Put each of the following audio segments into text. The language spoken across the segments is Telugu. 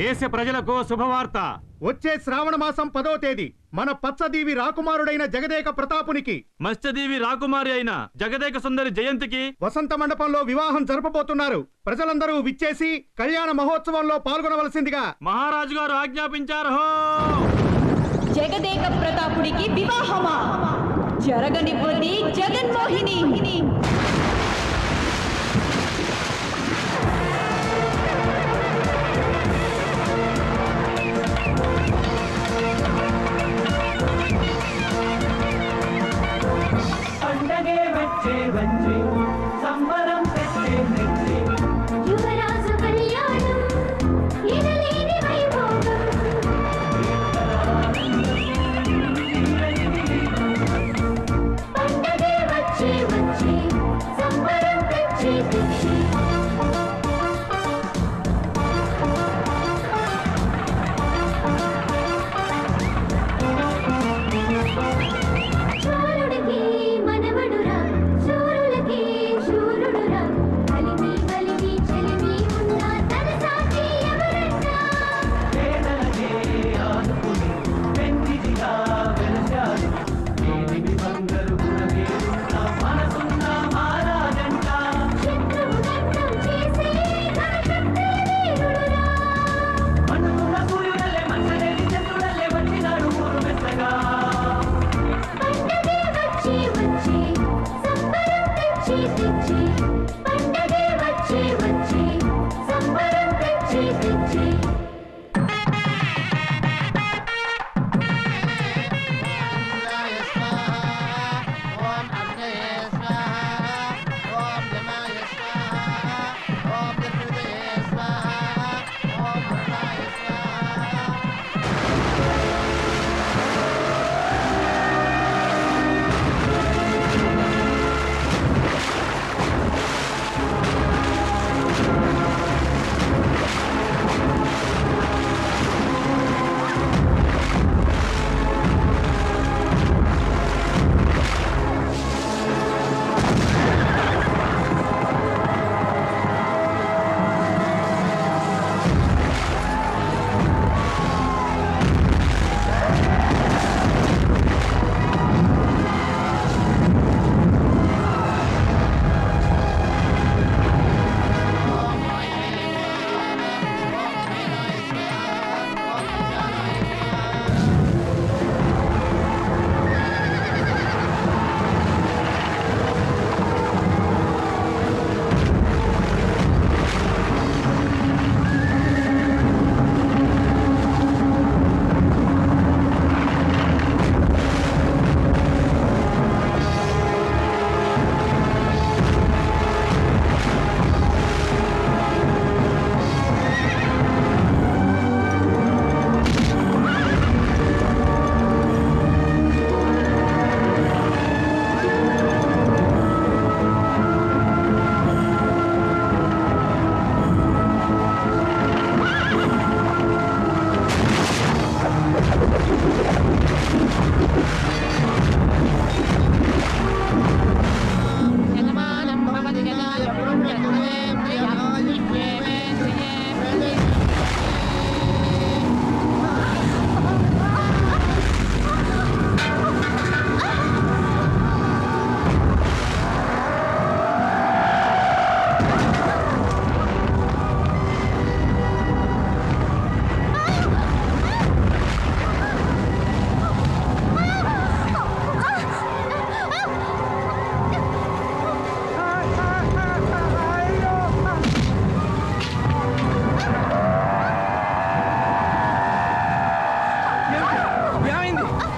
దేశ ప్రజలకు శుభవార్త. వచ్చే శ్రావణ మాసం 10వ తేదీ మన పచ్చదీవి రాకుమారుడైన జగదేక ప్రతాపునికి, మత్స్యదీవి రాకుమారి అయిన జగదేక సుందరి జయంతికి వసంత మండపంలో వివాహం జరపబోతున్నారు. ప్రజలందరూ విచ్చేసి కళ్యాణ మహోత్సవంలో పాల్గొనవలసిందిగా మహారాజు గారు ఆజ్ఞాపించారు. జగదేక ప్రతాపుడికి వివాహమా? జరగనివ్వండి జగన్మోహిని. పండగే వచ్చే వచ్చే సంబరం పెట్టే నెచ్చే యువరాజు కళ్యాణం ఇనలేని వైభోగం పండగే వచ్చే వచ్చే సంబరం తెచ్చే తెచ్చే శూరుడికి మనవడురా, శూరులకి శూరుడురా, కలిమి కలిమి చెలిమి ఉన్న తన సాటి ఎవరన్నా? పేదలకే ఆదుకుని పెంచిదిగా వెలసాడు దేనివి బంగారు గుణమే ఉన్న మనసున్న మహారాజంట శత్రువు గండం చేసే ధనశక్తి వీరుడురా. మనసున్న సూర్యుడల్లే మనసలేని చంద్రుడల్లే వచ్చినాడు ఊరు మెత్తగా పండగే వచ్చే వచ్చే సంబరం తెచ్చే తెచ్చే పండగే వచ్చే వచ్చే సంబరం తెచ్చే తెచ్చే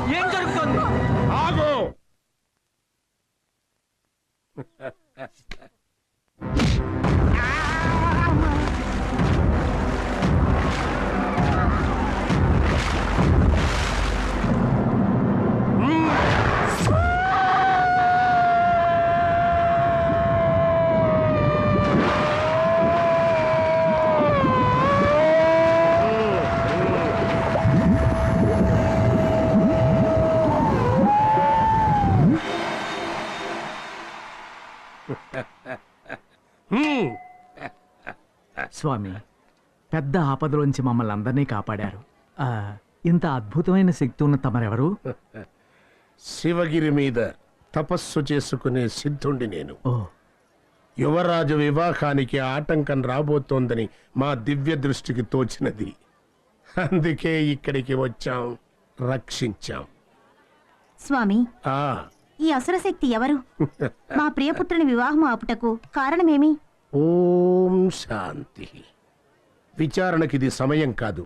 ఏం జరుగుతుంది? ఆగు. స్వామి, పెద్ద ఆపదలోంచి మమ్మల్ని అందరినీ కాపాడారు. ఇంత అద్భుతమైన శక్తి ఉన్న తమరెవరు? శివగిరి మీద తపస్సు చేసుకునే సిద్ధుండి నేను. ఓ, యువరాజు వివాహానికి ఆటంకం రాబోతోందని మా దివ్య దృష్టికి తోచినది. అందుకే ఇక్కడికి వచ్చాం, రక్షించాం. స్వామి, ఆ ఈ అసురశక్తి ఎవరు? మా ప్రియపుత్రుని వివాహం ఆపుటకు కారణమేమి? ఓం శాంతి. విచారణకిది సమయం కాదు.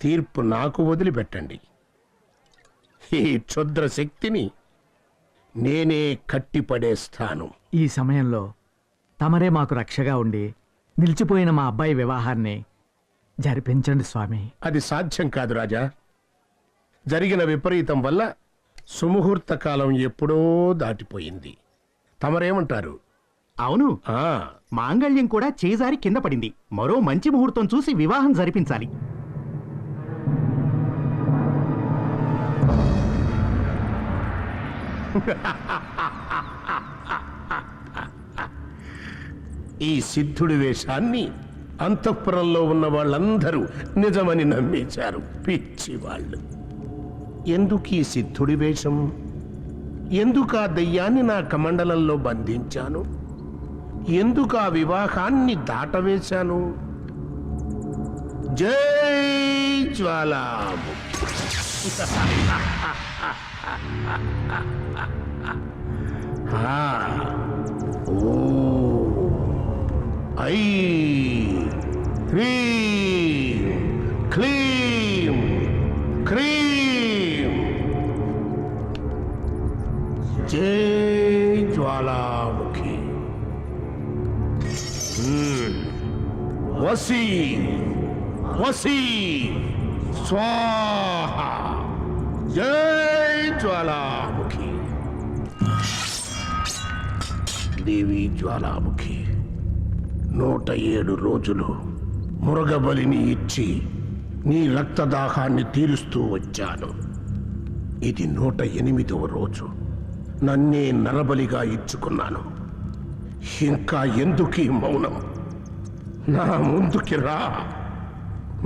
తీర్పు నాకు వదిలిపెట్టండి. ఈ క్షుద్ర శక్తిని నేనే కట్టిపడేస్తాను. ఈ సమయంలో తమరే మాకు రక్షగా ఉండి నిలిచిపోయిన మా అబ్బాయి వివాహాన్ని జరిపించండి స్వామి. అది సాధ్యం కాదు రాజా. జరిగిన విపరీతం వల్ల సుముహూర్త కాలం ఎప్పుడో దాటిపోయింది. తమరేమంటారు? అవును, ఆ మాంగళ్యం కూడా చేజారి కింద పడింది. మరో మంచి ముహూర్తం చూసి వివాహం జరిపించాలి. ఈ సిద్ధుడి వేషాన్ని అంతఃపురంలో ఉన్న వాళ్ళందరూ నిజమని నమ్మేశారు. పిచ్చి వాళ్ళు. ఎందుకు ఈ సిద్ధుడి వేషం? ఎందుకు ఆ దయ్యాన్ని నా కమండలంలో బంధించాను? ఎందుకు ఆ వివాహాన్ని దాటవేశాను? జై జ్వాలాము. ఓ ఐ హ్రీం క్లీం క్రీం. జై జ్వాలాముఖి. వసీ వసీ స్వాహ. జై జ్వాలాముఖి. దేవి జ్వాలాముఖి, 107 రోజులు మురగబలిని ఇచ్చి నీ రక్తదాహాన్ని తీరుస్తూ వచ్చాను. ఇది 108వ రోజు. నన్నే నరబలిగా ఇచ్చుకున్నాను. ఇంకా ఎందుకీ మౌనం? నా ముందుకి రా.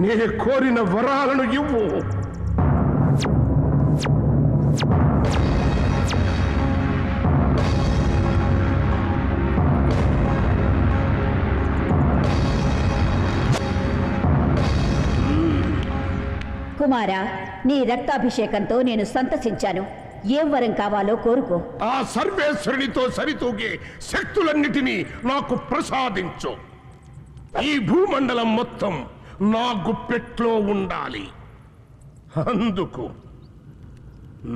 నే కోరిన వరాలను ఇవ్వు. కుమారా, నీ రక్తాభిషేకంతో నేను సంతసించాను. ఏం వరం కావాలో కోరుకో. ఆ సర్వేశ్వరునితో సరితూగే శక్తులన్నిటినీ నాకు ప్రసాదించు. ఈ భూమండలం మొత్తం నా గుప్పెట్లో ఉండాలి. అందుకు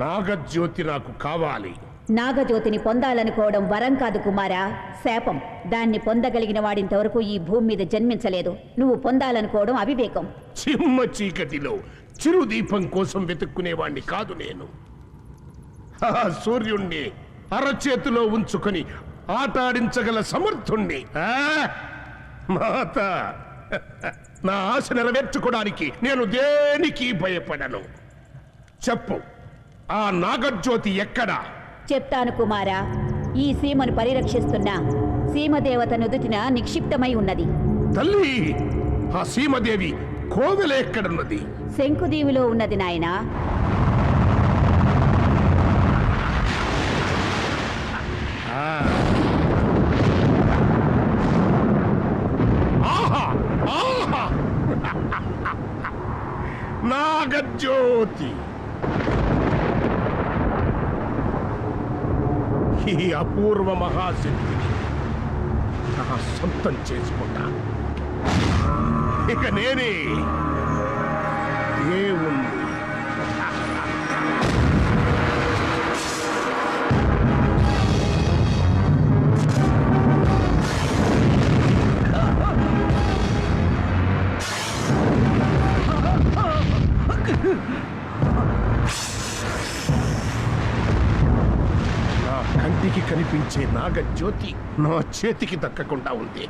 నాగజ్యోతి నాకు కావాలి. నాగజ్యోతిని పొందాలనుకోవడం వరం కాదు కుమారా, శాపం. దాన్ని పొందగలిగిన వాడింతవరకు ఈ భూమి మీద జన్మించలేదు. నువ్వు పొందాలనుకోవడం అవివేకం. చిమ్మ చీకటిలో చిరుదీపం కోసం వెతుక్కునేవాణ్ణి కాదు నేను. ఆ సూర్యుణ్ణి అరచేతిలో ఉంచుకొని ఆటాడించగల సమర్థుణ్ణి. మాత, నా ఆశ నెరవేర్చుకోవడానికి నేను దేనికి భయపడను. చెప్పు, ఆ నాగజ్యోతి ఎక్కడా? చెప్తాను కుమారా. ఈ సీమను పరిరక్షిస్తున్న సీమదేవత నుదుటిన నిక్షిప్తమై ఉన్నది. తల్లి, ఆ సీమదేవి కోవెల ఎక్కడున్నది? శంకుదీవిలో ఉన్నది నాయనా. ఆహా ఆహా. నాగజ్యోతి, ఈ అపూర్వ మహాశక్తిని నా సొంతం చేసుకుంటా. ఇక నేనే దేవుణ్ణి. నా కంటికి కనిపించే నాగజ్యోతి నా చేతికి దక్కకుండా ఉంది.